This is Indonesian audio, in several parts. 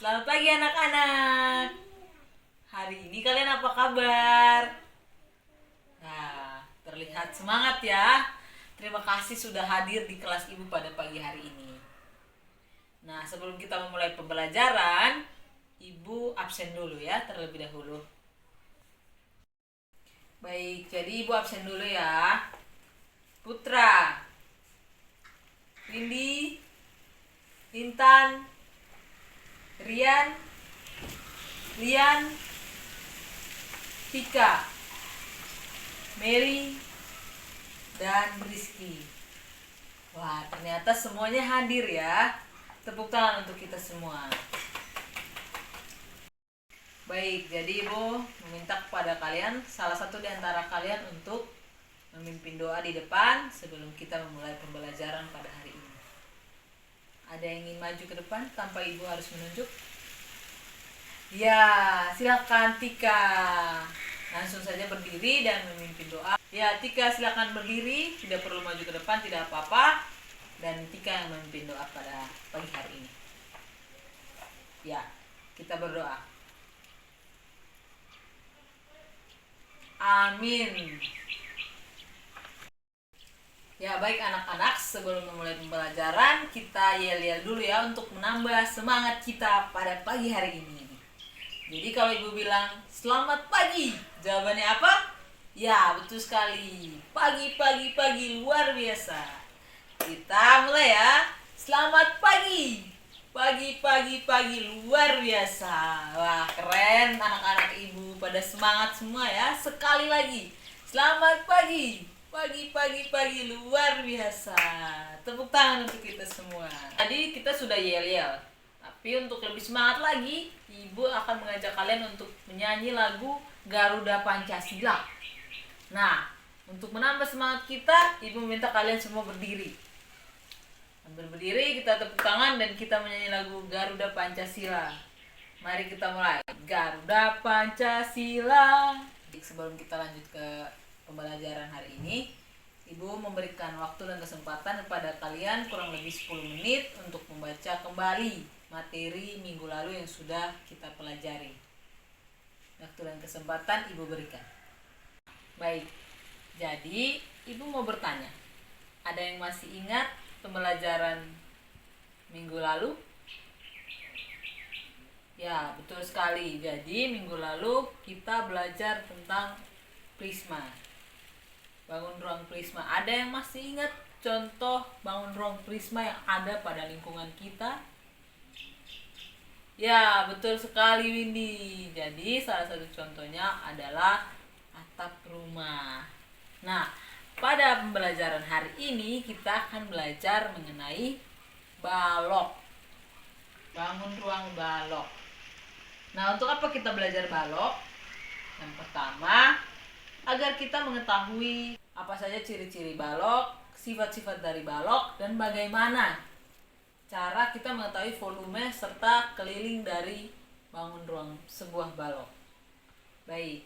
Selamat pagi anak-anak. Hari ini kalian apa kabar? Nah, terlihat semangat ya. Terima kasih sudah hadir di kelas ibu pada pagi hari ini. Nah, sebelum kita memulai pembelajaran, ibu absen dulu ya terlebih dahulu. Baik, jadi ibu absen dulu ya. Putra, Windy, Intan, Rian, Lian, Tika, Mary, dan Rizky. Wah, ternyata semuanya hadir ya. Tepuk tangan untuk kita semua. Baik, jadi ibu meminta kepada kalian, salah satu di antara kalian untuk memimpin doa di depan sebelum kita memulai pembelajaran pada hari ini. Ada yang ingin maju ke depan tanpa ibu harus menunjuk? Ya, silakan Tika. Langsung saja berdiri dan memimpin doa. Ya, Tika silakan berdiri, tidak perlu maju ke depan, tidak apa-apa. Dan Tika yang memimpin doa pada pagi hari ini. Ya, kita berdoa. Amin. Ya, baik anak-anak, sebelum memulai pembelajaran, kita yel-yel dulu ya untuk menambah semangat kita pada pagi hari ini. Jadi kalau ibu bilang selamat pagi, jawabannya apa? Ya, betul sekali. Pagi, pagi, pagi, luar biasa. Kita mulai ya. Selamat pagi. Pagi, pagi, pagi, luar biasa. Wah, keren anak-anak ibu, pada semangat semua ya. Sekali lagi. Selamat pagi. Pagi, pagi, pagi, luar biasa. Tepuk tangan untuk kita semua. Tadi kita sudah yel-yel. Tapi untuk lebih semangat lagi, ibu akan mengajak kalian untuk menyanyi lagu Garuda Pancasila. Nah, untuk menambah semangat kita, ibu minta kalian semua berdiri. Sambil berdiri, kita tepuk tangan dan kita menyanyi lagu Garuda Pancasila. Mari kita mulai. Garuda Pancasila. Sebelum kita lanjut ke pembelajaran hari ini, ibu memberikan waktu dan kesempatan kepada kalian kurang lebih 10 menit untuk membaca kembali materi minggu lalu yang sudah kita pelajari. Waktu dan kesempatan ibu berikan. Baik, jadi ibu mau bertanya, ada yang masih ingat pembelajaran minggu lalu? Ya, betul sekali. Jadi minggu lalu kita belajar tentang prisma, bangun ruang prisma. Ada yang masih ingat contoh bangun ruang prisma yang ada pada lingkungan kita? Ya, betul sekali Windy. Jadi salah satu contohnya adalah atap rumah. Nah, pada pembelajaran hari ini kita akan belajar mengenai balok. Bangun ruang balok. Nah, untuk apa kita belajar balok? Yang pertama, agar kita mengetahui apa saja ciri-ciri balok, sifat-sifat dari balok, dan bagaimana cara kita mengetahui volume serta keliling dari bangun ruang sebuah balok. Baik.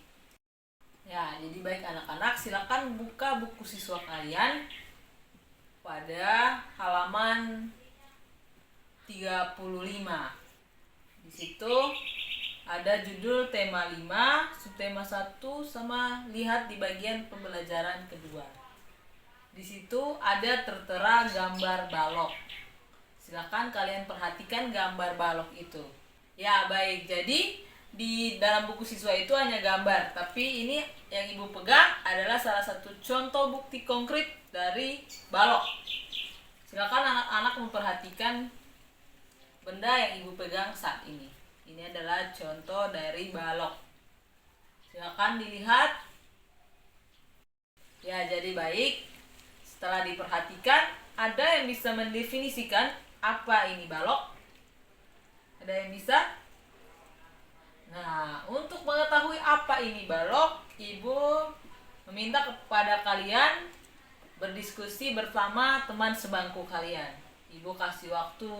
Ya, jadi baik anak-anak, silakan buka buku siswa kalian pada halaman 35. Di situ ada judul tema 5, subtema 1, sama lihat di bagian pembelajaran kedua. Di situ ada tertera gambar balok. Silakan kalian perhatikan gambar balok itu. Ya, baik. Jadi di dalam buku siswa itu hanya gambar, tapi ini yang ibu pegang adalah salah satu contoh bukti konkret dari balok. Silakan anak-anak memperhatikan benda yang ibu pegang saat ini. Ini adalah contoh dari balok. Silakan dilihat. Ya, jadi baik. Setelah diperhatikan, ada yang bisa mendefinisikan apa ini balok? Ada yang bisa? Nah, untuk mengetahui apa ini balok, ibu meminta kepada kalian berdiskusi bersama teman sebangku kalian. Ibu kasih waktu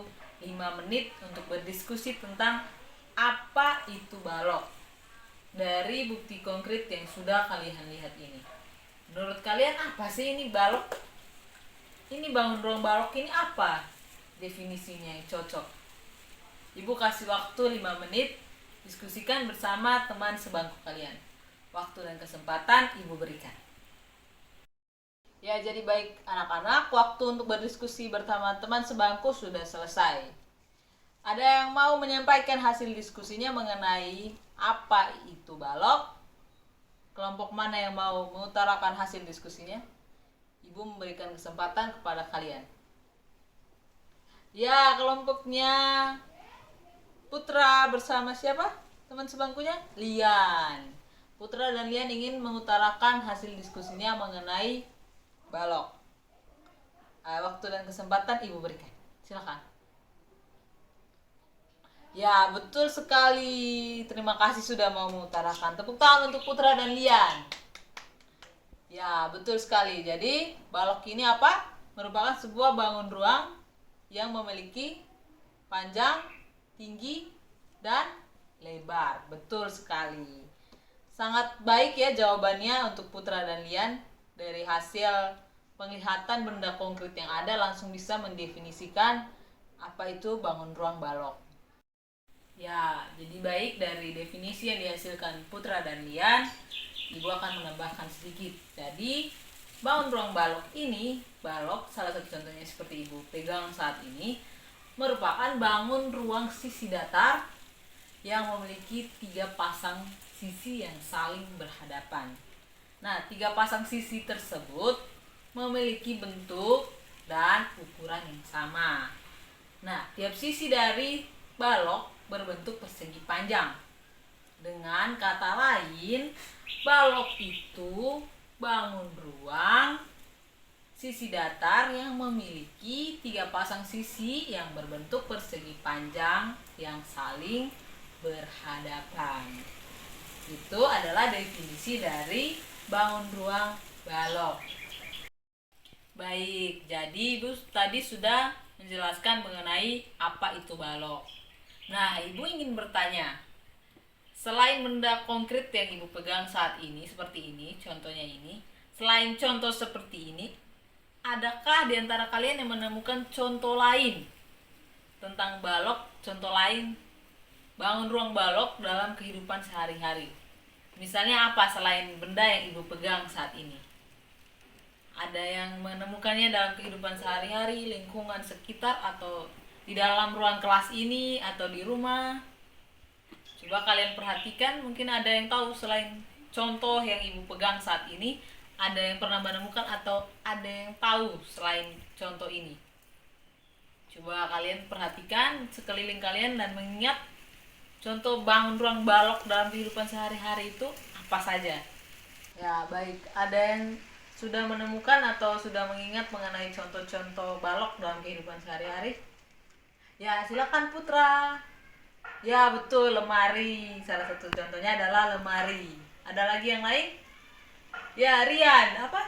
5 menit untuk berdiskusi tentang apa itu balok dari bukti konkret yang sudah kalian lihat ini. Menurut kalian apa sih ini balok? Ini bangun ruang balok ini apa definisinya yang cocok? Ibu kasih waktu 5 menit, diskusikan bersama teman sebangku kalian. Waktu dan kesempatan Ibu berikan. Ya, jadi baik anak-anak, waktu untuk berdiskusi bersama teman sebangku sudah selesai. Ada yang mau menyampaikan hasil diskusinya mengenai apa itu balok? Kelompok mana yang mau mengutarakan hasil diskusinya? Ibu memberikan kesempatan kepada kalian. Ya, kelompoknya Putra bersama siapa? Teman sebangkunya? Lian. Putra dan Lian ingin mengutarakan hasil diskusinya mengenai balok. Waktu dan kesempatan Ibu berikan. Silakan. Ya, betul sekali. Terima kasih sudah mau mengutarakan. Tepuk tangan untuk Putra dan Lian. Ya, betul sekali. Jadi, balok ini apa? Merupakan sebuah bangun ruang yang memiliki panjang, tinggi, dan lebar. Betul sekali. Sangat baik ya jawabannya untuk Putra dan Lian. Dari hasil penglihatan benda konkret yang ada langsung bisa mendefinisikan apa itu bangun ruang balok. Ya, jadi baik dari definisi yang dihasilkan Putra dan Lian, Ibu akan menambahkan sedikit. Jadi, bangun ruang balok ini, balok salah satu contohnya seperti Ibu pegang saat ini, merupakan bangun ruang sisi datar yang memiliki 3 pasang sisi yang saling berhadapan. Nah, 3 pasang sisi tersebut memiliki bentuk dan ukuran yang sama. Nah, tiap sisi dari balok berbentuk persegi panjang. Dengan kata lain, balok itu bangun ruang sisi datar yang memiliki 3 pasang sisi yang berbentuk persegi panjang yang saling berhadapan. Itu adalah definisi dari bangun ruang balok. Baik, jadi Ibu tadi sudah menjelaskan mengenai apa itu balok. Nah, Ibu ingin bertanya, selain benda konkret yang Ibu pegang saat ini, seperti ini, contohnya ini, selain contoh seperti ini, adakah di antara kalian yang menemukan contoh lain tentang balok, contoh lain bangun ruang balok dalam kehidupan sehari-hari? Misalnya apa selain benda yang Ibu pegang saat ini? Ada yang menemukannya dalam kehidupan sehari-hari, lingkungan sekitar, atau di dalam ruang kelas ini, atau di rumah? Coba kalian perhatikan, mungkin ada yang tahu selain contoh yang Ibu pegang saat ini, ada yang pernah menemukan atau ada yang tahu selain contoh ini. Coba kalian perhatikan sekeliling kalian dan mengingat contoh bangun ruang balok dalam kehidupan sehari-hari itu apa saja. Ya, baik. Ada yang sudah menemukan atau sudah mengingat mengenai contoh-contoh balok dalam kehidupan sehari-hari? Ya, silakan Putra. Ya, betul, lemari. Salah satu contohnya adalah lemari. Ada lagi yang lain? Ya, Rian, apa?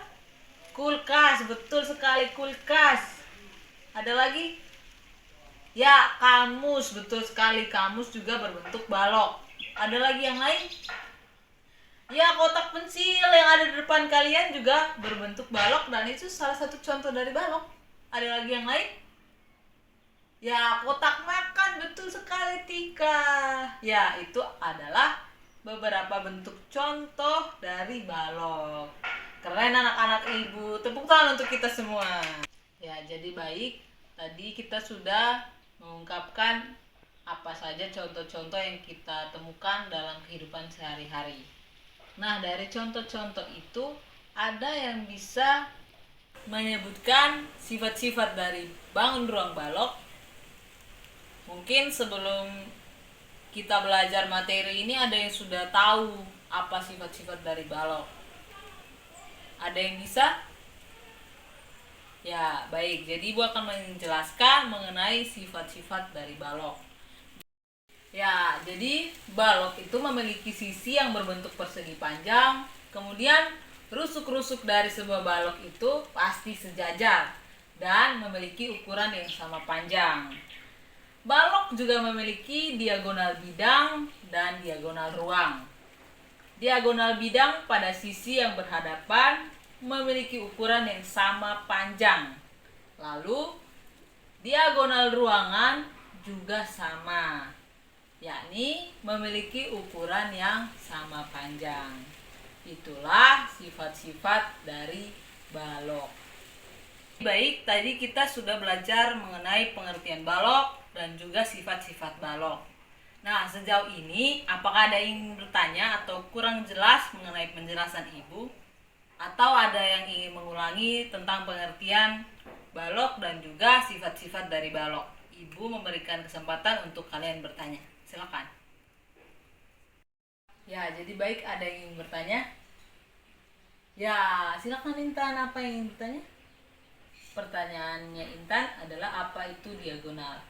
Kulkas, betul sekali, kulkas. Ada lagi? Ya, kamus, betul sekali, kamus juga berbentuk balok. Ada lagi yang lain? Ya, kotak pensil yang ada di depan kalian juga berbentuk balok dan itu salah satu contoh dari balok. Ada lagi yang lain? Ya, kotak makan, betul sekali Tika. Ya, itu adalah beberapa bentuk contoh dari balok. Keren anak-anak Ibu, tepuk tangan untuk kita semua. Ya, jadi baik, tadi kita sudah mengungkapkan apa saja contoh-contoh yang kita temukan dalam kehidupan sehari-hari. Nah, dari contoh-contoh itu ada yang bisa menyebutkan sifat-sifat dari bangun ruang balok. Mungkin sebelum kita belajar materi ini ada yang sudah tahu apa sifat-sifat dari balok. Ada yang bisa? Ya, baik. Jadi Ibu akan menjelaskan mengenai sifat-sifat dari balok. Ya, jadi balok itu memiliki sisi yang berbentuk persegi panjang. Kemudian rusuk-rusuk dari sebuah balok itu pasti sejajar dan memiliki ukuran yang sama panjang. Balok juga memiliki diagonal bidang dan diagonal ruang. Diagonal bidang pada sisi yang berhadapan memiliki ukuran yang sama panjang. Lalu diagonal ruangan juga sama, yakni memiliki ukuran yang sama panjang. Itulah sifat-sifat dari balok. Baik, tadi kita sudah belajar mengenai pengertian balok dan juga sifat-sifat balok. Nah, sejauh ini apakah ada yang ingin bertanya atau kurang jelas mengenai penjelasan Ibu? Atau ada yang ingin mengulangi tentang pengertian balok dan juga sifat-sifat dari balok? Ibu memberikan kesempatan untuk kalian bertanya. Silakan. Ya, jadi baik, ada yang ingin bertanya? Ya, silakan Intan, apa yang ingin bertanya? Pertanyaannya Intan adalah apa itu diagonal?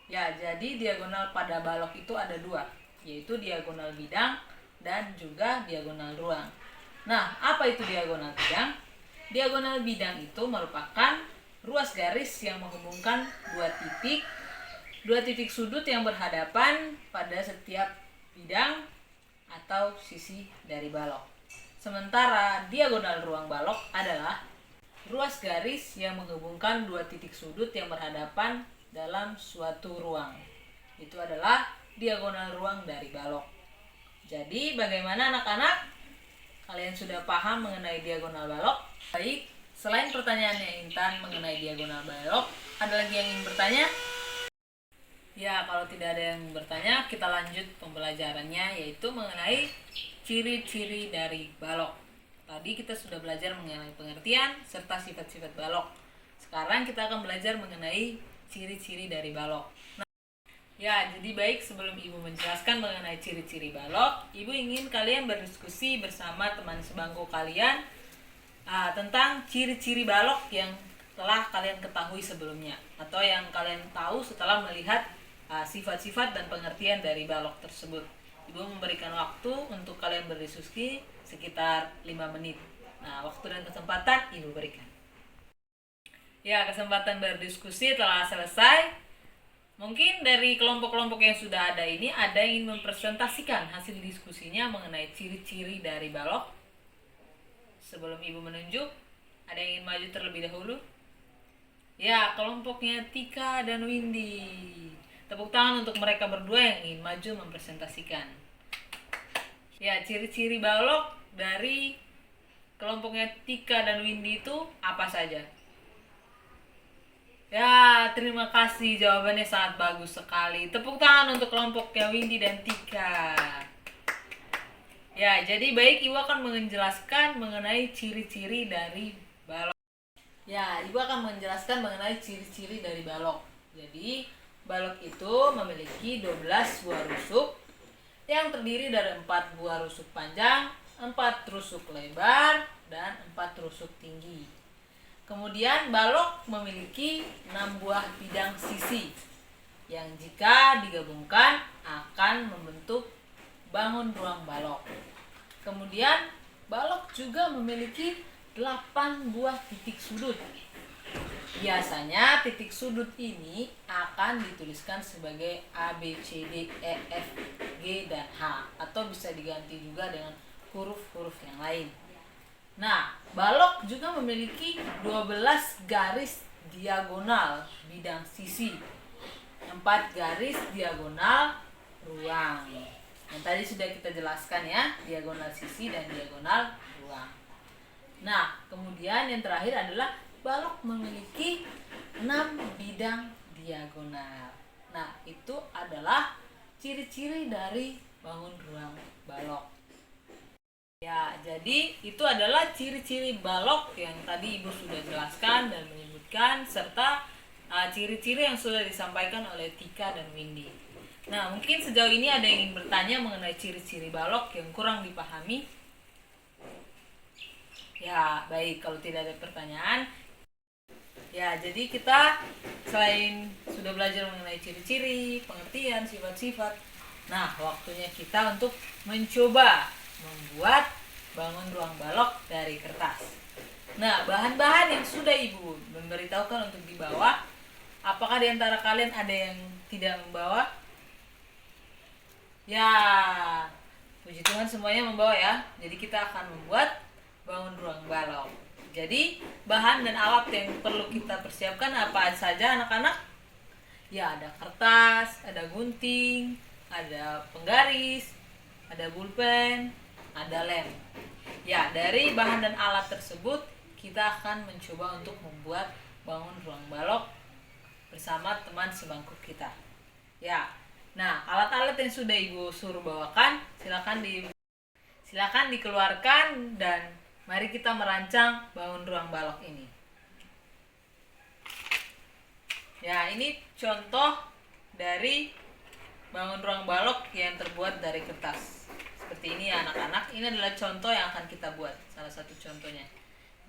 Ya, jadi diagonal pada balok itu ada dua, yaitu diagonal bidang dan juga diagonal ruang. Nah, apa itu diagonal bidang? Diagonal bidang itu merupakan ruas garis yang menghubungkan dua titik sudut yang berhadapan pada setiap bidang atau sisi dari balok. Sementara diagonal ruang balok adalah ruas garis yang menghubungkan dua titik sudut yang berhadapan dalam suatu ruang. Itu adalah diagonal ruang dari balok. Jadi bagaimana anak-anak? Kalian sudah paham mengenai diagonal balok? Baik, selain pertanyaannya Intan mengenai diagonal balok, ada lagi yang ingin bertanya? Ya, kalau tidak ada yang bertanya, kita lanjut pembelajarannya, yaitu mengenai ciri-ciri dari balok. Tadi kita sudah belajar mengenai pengertian serta sifat-sifat balok. Sekarang kita akan belajar mengenai ciri-ciri dari balok. Nah, ya, jadi baik, sebelum Ibu menjelaskan mengenai ciri-ciri balok, Ibu ingin kalian berdiskusi bersama teman sebangku kalian tentang ciri-ciri balok yang telah kalian ketahui sebelumnya, atau yang kalian tahu setelah melihat sifat-sifat dan pengertian dari balok tersebut. Ibu memberikan waktu untuk kalian berdiskusi sekitar 5 menit. Nah, waktu dan kesempatan Ibu berikan. Ya, kesempatan berdiskusi telah selesai. Mungkin dari kelompok-kelompok yang sudah ada ini, ada yang ingin mempresentasikan hasil diskusinya mengenai ciri-ciri dari balok. Sebelum Ibu menunjuk, ada yang ingin maju terlebih dahulu? Ya, kelompoknya Tika dan Windy. Tepuk tangan untuk mereka berdua yang ingin maju mempresentasikan. Ya, ciri-ciri balok dari kelompoknya Tika dan Windy itu apa saja? Ya, terima kasih, jawabannya sangat bagus sekali. Tepuk tangan untuk kelompoknya Windy dan Tika. Ya, jadi baik, Ibu akan menjelaskan mengenai ciri-ciri dari balok. Ya, Ibu akan menjelaskan mengenai ciri-ciri dari balok. Jadi, balok itu memiliki 12 buah rusuk yang terdiri dari 4 buah rusuk panjang, 4 rusuk lebar, dan 4 rusuk tinggi. Kemudian balok memiliki 6 buah bidang sisi yang jika digabungkan akan membentuk bangun ruang balok. Kemudian balok juga memiliki 8 buah titik sudut. Biasanya titik sudut ini akan dituliskan sebagai A, B, C, D, E, F, G, dan H, atau bisa diganti juga dengan huruf-huruf yang lain. Nah, balok juga memiliki 12 garis diagonal bidang sisi, 4 garis diagonal ruang. Yang tadi sudah kita jelaskan ya, diagonal sisi dan diagonal ruang. Nah, kemudian yang terakhir adalah balok memiliki 6 bidang diagonal. Nah, itu adalah ciri-ciri dari bangun ruang balok. Ya, jadi itu adalah ciri-ciri balok yang tadi Ibu sudah jelaskan dan menyebutkan, serta ciri-ciri yang sudah disampaikan oleh Tika dan Windy. Nah, mungkin sejauh ini ada yang ingin bertanya mengenai ciri-ciri balok yang kurang dipahami. Ya, baik, kalau tidak ada pertanyaan. Ya, jadi kita selain sudah belajar mengenai ciri-ciri, pengertian, sifat-sifat, nah, waktunya kita untuk mencoba membuat bangun ruang balok dari kertas. Nah, bahan-bahan yang sudah Ibu memberitahukan untuk dibawa, apakah di antara kalian ada yang tidak membawa? Ya, puji Tuhan semuanya membawa ya. Jadi kita akan membuat bangun ruang balok. Jadi bahan dan alat yang perlu kita persiapkan apa saja anak-anak? Ya, ada kertas, ada gunting, ada penggaris, ada pulpen, ada lem. Ya, dari bahan dan alat tersebut kita akan mencoba untuk membuat bangun ruang balok bersama teman sebangku kita. Ya. Nah, alat-alat yang sudah Ibu suruh bawakan, silakan dikeluarkan dan mari kita merancang bangun ruang balok ini. Ya, ini contoh dari bangun ruang balok yang terbuat dari kertas. Seperti ini ya anak-anak, ini adalah contoh yang akan kita buat, salah satu contohnya.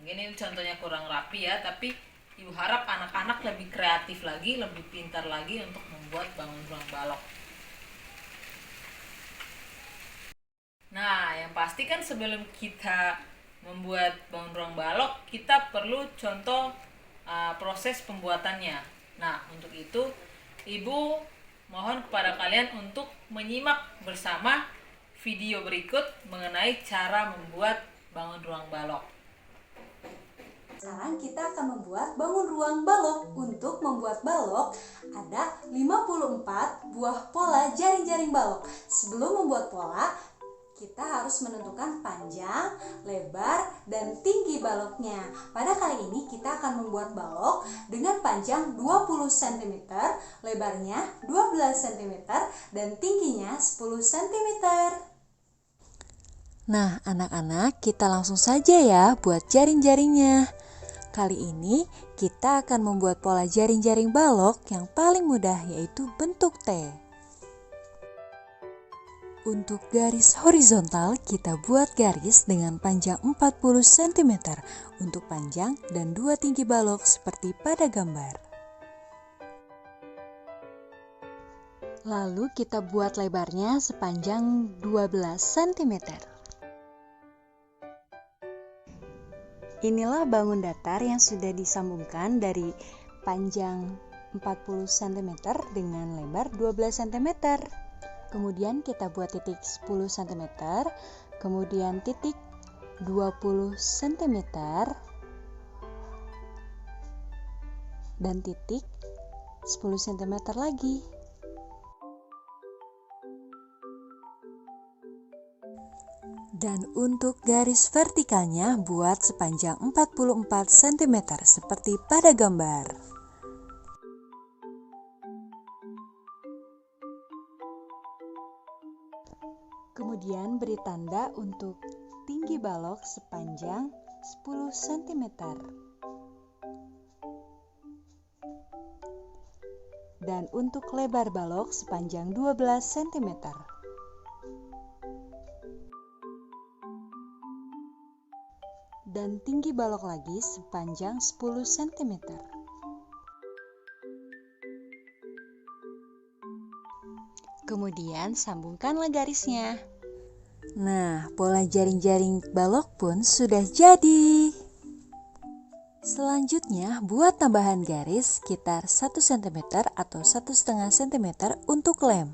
Mungkin ini contohnya kurang rapi ya, tapi Ibu harap anak-anak lebih kreatif lagi, lebih pintar lagi untuk membuat bangun ruang balok. Nah, yang pasti kan sebelum kita membuat bangun ruang balok, kita perlu contoh proses pembuatannya. Nah, untuk itu Ibu mohon kepada kalian untuk menyimak bersama video berikut mengenai cara membuat bangun ruang balok. Sekarang kita akan membuat bangun ruang balok. Untuk membuat balok, ada 54 buah pola jaring-jaring balok. Sebelum membuat pola, kita harus menentukan panjang, lebar, dan tinggi baloknya. Pada kali ini kita akan membuat balok dengan panjang 20 cm, lebarnya 12 cm, dan tingginya 10 cm. Nah, anak-anak, kita langsung saja ya buat jaring-jaringnya. Kali ini kita akan membuat pola jaring-jaring balok yang paling mudah, yaitu bentuk T. Untuk garis horizontal, kita buat garis dengan panjang 40 cm untuk panjang dan 2 tinggi balok seperti pada gambar. Lalu kita buat lebarnya sepanjang 12 cm. Inilah bangun datar yang sudah disambungkan dari panjang 40 cm dengan lebar 12 cm. Kemudian kita buat titik 10 cm, kemudian titik 20 cm, dan titik 10 cm lagi. Dan untuk garis vertikalnya buat sepanjang 44 cm seperti pada gambar. Kemudian beri tanda untuk tinggi balok sepanjang 10 cm. Dan untuk lebar balok sepanjang 12 cm. Dan tinggi balok lagi sepanjang 10 cm. Kemudian sambungkanlah garisnya. Nah, pola jaring-jaring balok pun sudah jadi. Selanjutnya, buat tambahan garis sekitar 1 cm atau 1,5 cm untuk lem.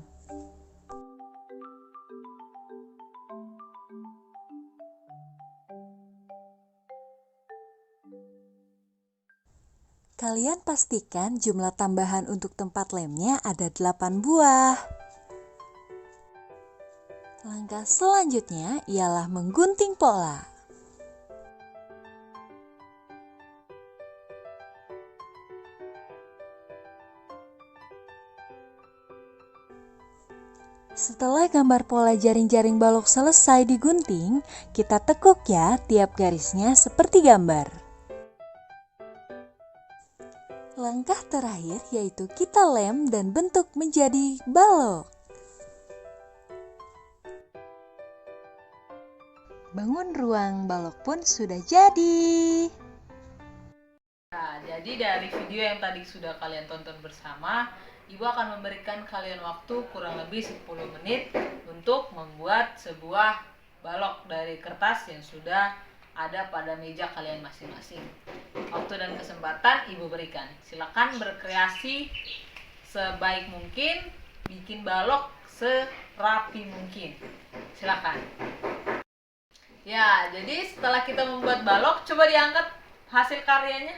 Kalian pastikan jumlah tambahan untuk tempat lemnya ada 8 buah. Langkah selanjutnya ialah menggunting pola. Setelah gambar pola jaring-jaring balok selesai digunting, kita tekuk ya tiap garisnya seperti gambar. Langkah terakhir yaitu kita lem dan bentuk menjadi balok. Bangun ruang balok pun sudah jadi. Nah, jadi dari video yang tadi sudah kalian tonton bersama, Ibu akan memberikan kalian waktu kurang lebih 10 menit untuk membuat sebuah balok dari kertas yang sudah ada pada meja kalian masing-masing. Waktu dan kesempatan Ibu berikan. Silakan berkreasi sebaik mungkin, bikin balok serapi mungkin. Silakan. Ya, jadi setelah kita membuat balok, coba diangkat hasil karyanya.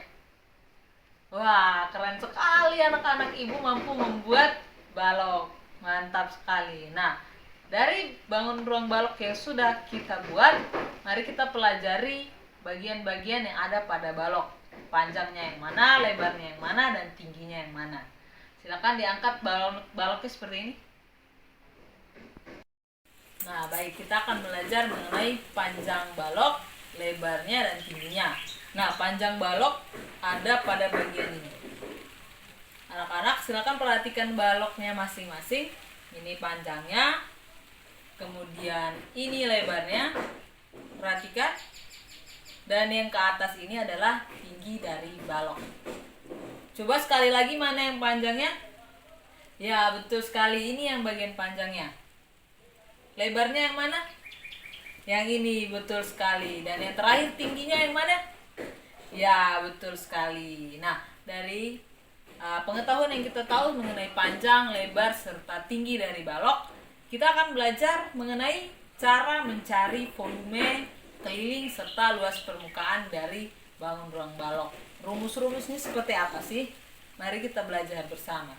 Wah, keren sekali anak-anak ibu mampu membuat balok. Mantap sekali. Nah, dari bangun ruang balok yang sudah kita buat, mari kita pelajari bagian-bagian yang ada pada balok. Panjangnya yang mana, lebarnya yang mana, dan tingginya yang mana. Silakan diangkat baloknya seperti ini. Nah, baik, kita akan belajar mengenai panjang balok, lebarnya, dan tingginya. Nah, panjang balok ada pada bagian ini. Anak-anak silakan perhatikan baloknya masing-masing. Ini panjangnya, kemudian ini lebarnya. Perhatikan. Dan yang ke atas ini adalah tinggi dari balok. Coba sekali lagi mana yang panjangnya? Ya, betul sekali, ini yang bagian panjangnya. Lebarnya yang mana? Yang ini, betul sekali. Dan yang terakhir tingginya yang mana? Ya, betul sekali. Nah, dari pengetahuan yang kita tahu mengenai panjang, lebar, serta tinggi dari balok, kita akan belajar mengenai cara mencari volume, keliling, serta luas permukaan dari bangun ruang balok. Rumus-rumusnya seperti apa sih? Mari kita belajar bersama.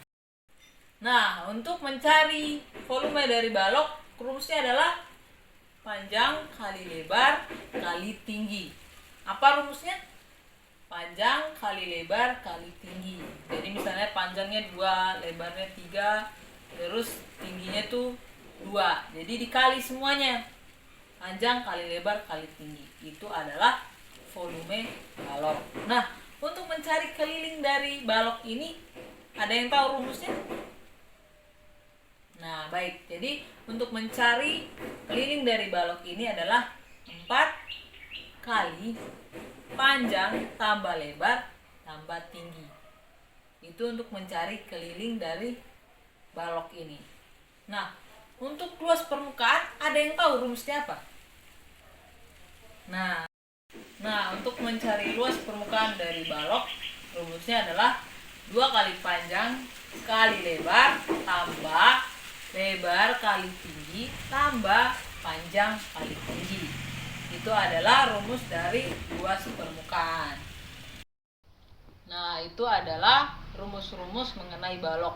Nah, untuk mencari volume dari balok, rumusnya adalah panjang kali lebar kali tinggi. Apa rumusnya? Panjang kali lebar kali tinggi. Jadi misalnya panjangnya 2, lebarnya 3, terus tingginya tuh 2. Jadi dikali semuanya. Panjang kali lebar kali tinggi. Itu adalah volume balok. Nah, untuk mencari keliling dari balok ini, ada yang tahu rumusnya? Nah, baik. Jadi untuk mencari keliling dari balok ini adalah 4 kali panjang tambah lebar tambah tinggi. Itu untuk mencari keliling dari balok ini. Nah, untuk luas permukaan ada yang tahu rumusnya apa? Nah, untuk mencari luas permukaan dari balok, rumusnya adalah 2 kali panjang kali lebar tambah lebar kali tinggi tambah panjang kali tinggi. Itu adalah rumus dari luas permukaan. Nah, itu adalah rumus-rumus mengenai balok.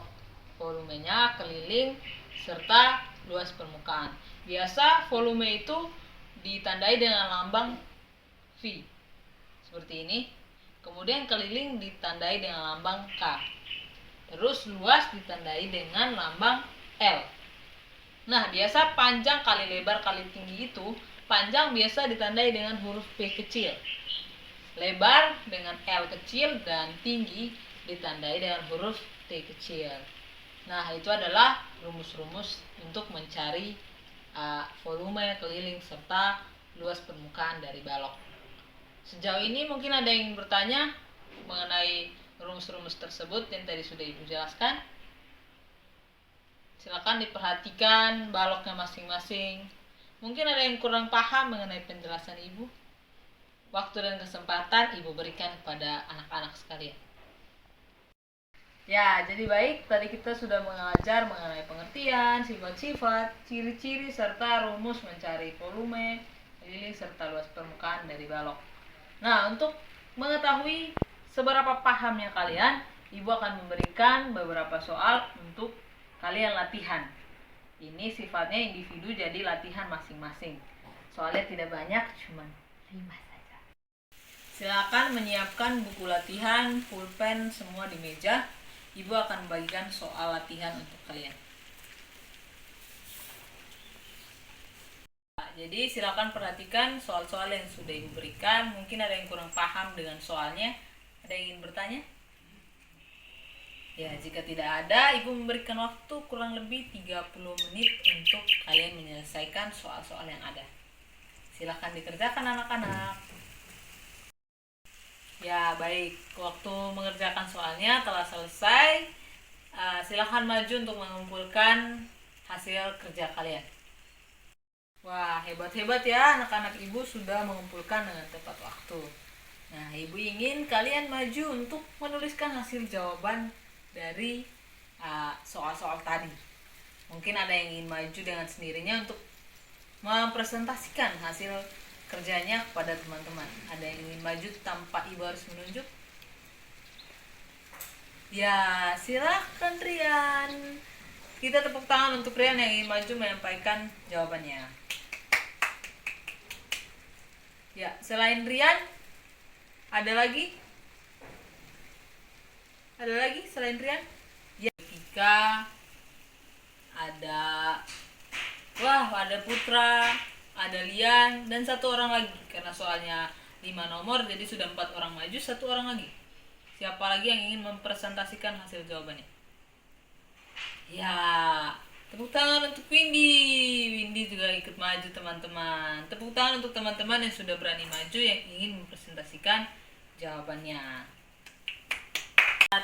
Volumenya, keliling, serta luas permukaan. Biasa volume itu ditandai dengan lambang V. Seperti ini. Kemudian keliling ditandai dengan lambang K. Terus luas ditandai dengan lambang L. Nah, biasa panjang kali lebar kali tinggi itu, panjang biasa ditandai dengan huruf P kecil, lebar dengan L kecil, dan tinggi ditandai dengan huruf T kecil. Nah, itu adalah rumus-rumus untuk mencari volume, keliling, serta luas permukaan dari balok. Sejauh ini mungkin ada yang bertanya mengenai rumus-rumus tersebut yang tadi sudah Ibu jelaskan. Silakan diperhatikan baloknya masing-masing. Mungkin ada yang kurang paham mengenai penjelasan Ibu. Waktu dan kesempatan Ibu berikan kepada anak-anak sekalian. Ya, jadi baik, tadi kita sudah mengajar mengenai pengertian, sifat-sifat, ciri-ciri, serta rumus mencari volume, keliling, serta luas permukaan dari balok. Nah, untuk mengetahui seberapa pahamnya kalian, Ibu akan memberikan beberapa soal untuk kalian latihan. Ini sifatnya individu, jadi latihan masing-masing. Soalnya tidak banyak, cuma 5 saja. Silakan menyiapkan buku latihan, pulpen, semua di meja. Ibu akan membagikan soal latihan untuk kalian. Jadi silakan perhatikan soal-soal yang sudah Ibu berikan. Mungkin ada yang kurang paham dengan soalnya. Ada yang ingin bertanya? Ya, jika tidak ada, Ibu memberikan waktu kurang lebih 30 menit untuk kalian menyelesaikan soal-soal yang ada. Silakan dikerjakan anak-anak. Ya, baik. Waktu mengerjakan soalnya telah selesai. Silakan maju untuk mengumpulkan hasil kerja kalian. Wah, hebat-hebat ya, anak-anak Ibu sudah mengumpulkan dengan tepat waktu. Nah, Ibu ingin kalian maju untuk menuliskan hasil jawaban dari soal-soal tadi. Mungkin ada yang ingin maju dengan sendirinya untuk mempresentasikan hasil kerjanya kepada teman-teman. Ada yang ingin maju tanpa Ibu harus menunjuk? Ya, silahkan Rian. Kita tepuk tangan untuk Rian yang ingin maju menyampaikan jawabannya. Ya, selain Rian, ada lagi? Ada lagi selain Rian? Ya, Tika, ada ada Putra, ada Lian, dan satu orang lagi. Karena soalnya 5 nomor, jadi sudah 4 orang maju, satu orang lagi. Siapa lagi yang ingin mempresentasikan hasil jawabannya? Ya, tepuk tangan untuk Windy. Windy juga ikut maju teman-teman. Tepuk tangan untuk teman-teman yang sudah berani maju yang ingin mempresentasikan jawabannya.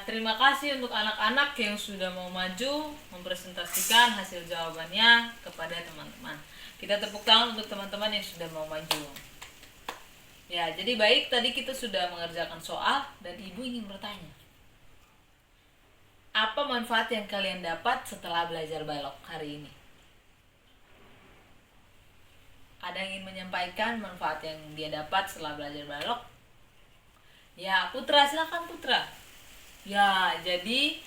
Terima kasih untuk anak-anak yang sudah mau maju mempresentasikan hasil jawabannya kepada teman-teman. Kita tepuk tangan untuk teman-teman yang sudah mau maju. Ya, jadi baik, tadi kita sudah mengerjakan soal dan Ibu ingin bertanya. Apa manfaat yang kalian dapat setelah belajar balok hari ini? Ada yang ingin menyampaikan manfaat yang dia dapat setelah belajar balok? Ya, Putra, silakan Putra. Ya, jadi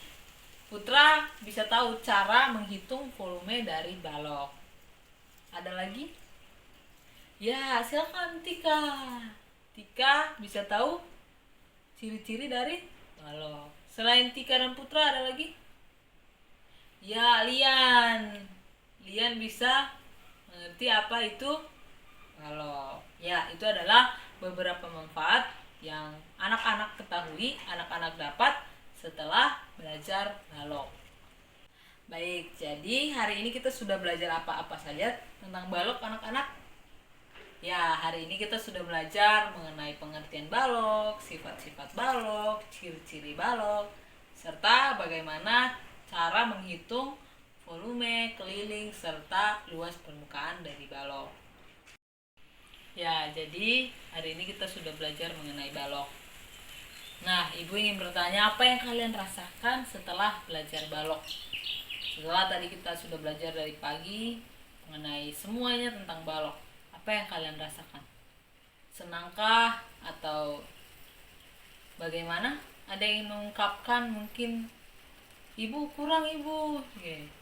Putra bisa tahu cara menghitung volume dari balok. Ada lagi? Ya, silakan Tika. Tika bisa tahu ciri-ciri dari balok. Selain Tika dan Putra ada lagi? Ya, Lian. Lian bisa mengerti apa itu balok. Ya, itu adalah beberapa manfaat yang anak-anak ketahui, anak-anak dapat setelah belajar balok. Baik, jadi hari ini kita sudah belajar apa-apa saja tentang balok anak-anak? Ya, hari ini kita sudah belajar mengenai pengertian balok, sifat-sifat balok, ciri-ciri balok, serta bagaimana cara menghitung volume, keliling, serta luas permukaan dari balok. Ya, jadi hari ini kita sudah belajar mengenai balok. Nah, Ibu ingin bertanya, apa yang kalian rasakan setelah belajar balok? Setelah tadi kita sudah belajar dari pagi mengenai semuanya tentang balok, apa yang kalian rasakan? Senangkah atau bagaimana? Ada yang mengungkapkan mungkin Ibu kurang Ibu,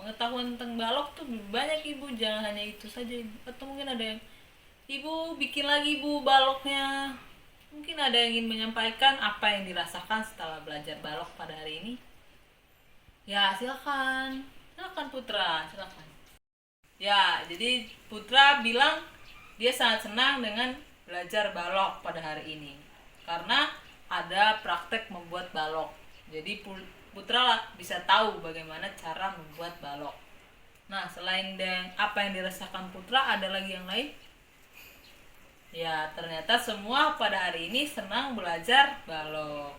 pengetahuan tentang balok tuh banyak Ibu, jangan hanya itu saja Ibu. Atau mungkin ada yang Ibu bikin lagi Ibu baloknya. Mungkin ada yang ingin menyampaikan apa yang dirasakan setelah belajar balok pada hari ini. Ya, silakan Putra, silakan. Ya, jadi Putra bilang dia sangat senang dengan belajar balok pada hari ini karena ada praktek membuat balok. Jadi Putra bisa tahu bagaimana cara membuat balok. Nah, selain apa yang dirasakan Putra, ada lagi yang lain? Ya, ternyata semua pada hari ini senang belajar balok.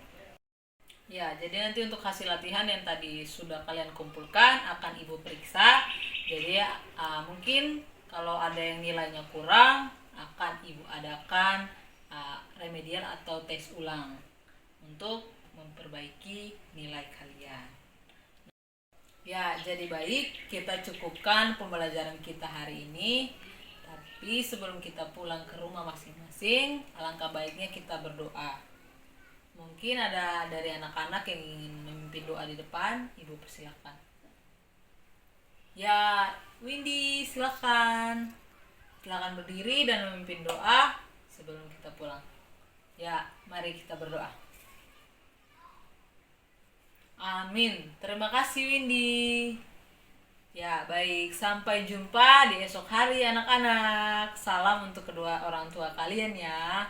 Ya, jadi nanti untuk hasil latihan yang tadi sudah kalian kumpulkan akan Ibu periksa. Jadi mungkin kalau ada yang nilainya kurang akan Ibu adakan remedial atau tes ulang untuk memperbaiki nilai kalian. Ya, jadi baik, kita cukupkan pembelajaran kita hari ini. Tapi sebelum kita pulang ke rumah masing-masing, alangkah baiknya kita berdoa. Mungkin ada dari anak-anak yang ingin memimpin doa di depan, Ibu persilakan. Ya, Windy, silakan. Silakan berdiri dan memimpin doa sebelum kita pulang. Ya, mari kita berdoa. Amin. Terima kasih Windy. Ya, baik. Sampai jumpa di esok hari anak-anak. Salam untuk kedua orang tua kalian ya.